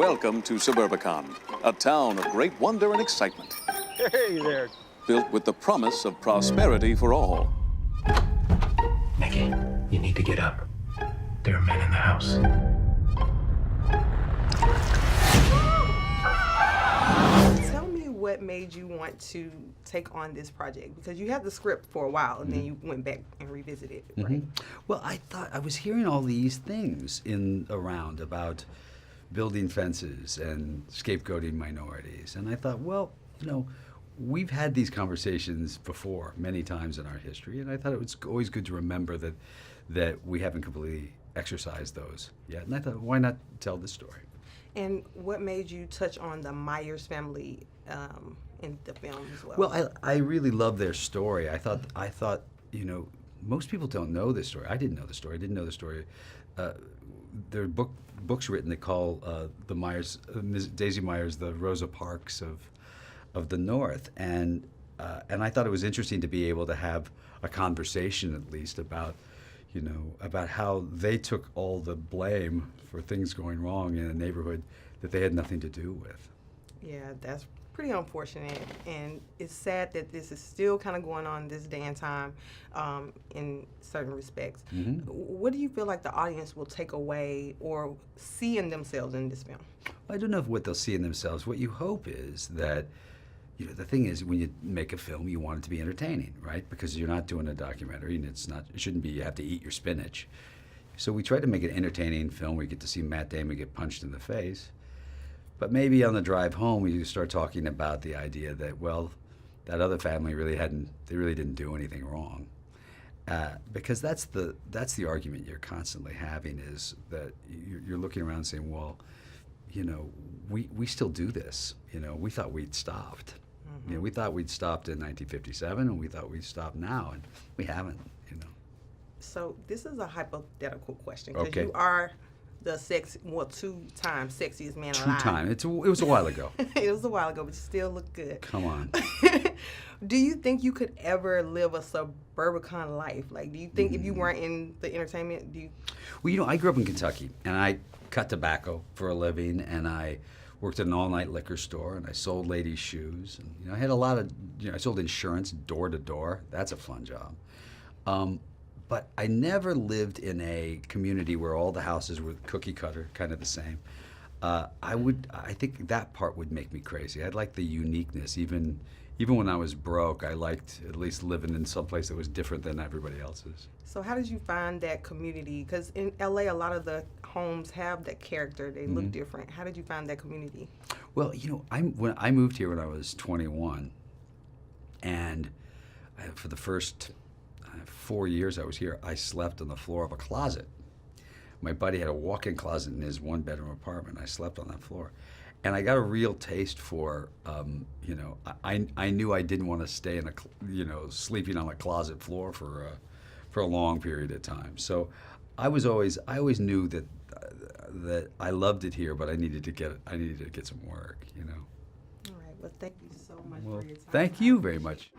Welcome to Suburbicon, a town of great wonder and excitement. Hey there. Built with the promise of prosperity for all. Nikki, you need to get up. There are men in the house. Tell me what made you want to take on this project, because you had the script for a while and then you went back and revisited it, right? Well, I thought I was hearing all these things around about building fences and scapegoating minorities, and I thought, well, we've had these conversations before many times in our history, and I thought it was always good to remember that we haven't completely exercised those yet. And I thought, why not tell this story? And what made you touch on the Myers family in the film as well? Well, I really love their story. I thought, most people don't know this story. I didn't know the story. I didn't know the story. There are books written that call the Myers, Daisy Myers, the Rosa Parks of the North, and I thought it was interesting to be able to have a conversation, at least, about how they took all the blame for things going wrong in a neighborhood that they had nothing to do with. Yeah, that's pretty unfortunate, and it's sad that this is still kind of going on this day and time in certain respects. What do you feel like the audience will take away or see in themselves in this film? I don't know what they'll see in themselves. What you hope is that, the thing is, when you make a film, you want it to be entertaining, right? Because you're not doing a documentary, and it shouldn't be you have to eat your spinach. So we tried to make an entertaining film where you get to see Matt Damon get punched in the face. But maybe on the drive home, we start talking about the idea that, well, that other family really didn't do anything wrong. Because that's the argument you're constantly having, is that you're looking around saying, well, we still do this. We thought we'd stopped. We thought we'd stopped in 1957, and we thought we'd stopped now, and we haven't. So this is a hypothetical question, because Okay. you are the two-time sexiest man alive. Two-time. It was a while ago. It was a while ago, but you still look good. Come on. Do you think you could ever live a Suburbicon life? Like, do you think if you weren't in the entertainment, Well, I grew up in Kentucky, and I cut tobacco for a living, and I worked at an all-night liquor store, and I sold ladies' shoes, and I had a lot of, I sold insurance door to door. That's a fun job. But I never lived in a community where all the houses were cookie cutter, kind of the same. I think that part would make me crazy. I'd like the uniqueness. Even when I was broke, I liked at least living in some place that was different than everybody else's. So how did you find that community? Because in LA, a lot of the homes have that character. They look different. How did you find that community? Well, when I moved here when I was 21, and for the first 4 years I was here, I slept on the floor of a closet. My buddy had a walk-in closet in his one-bedroom apartment. I slept on that floor. And I got a real taste for, I knew I didn't want to stay in sleeping on a closet floor for a long period of time. So I always knew that I loved it here, but I needed to get some work, All right. Well, thank you so much Well, for your time. thank you very much.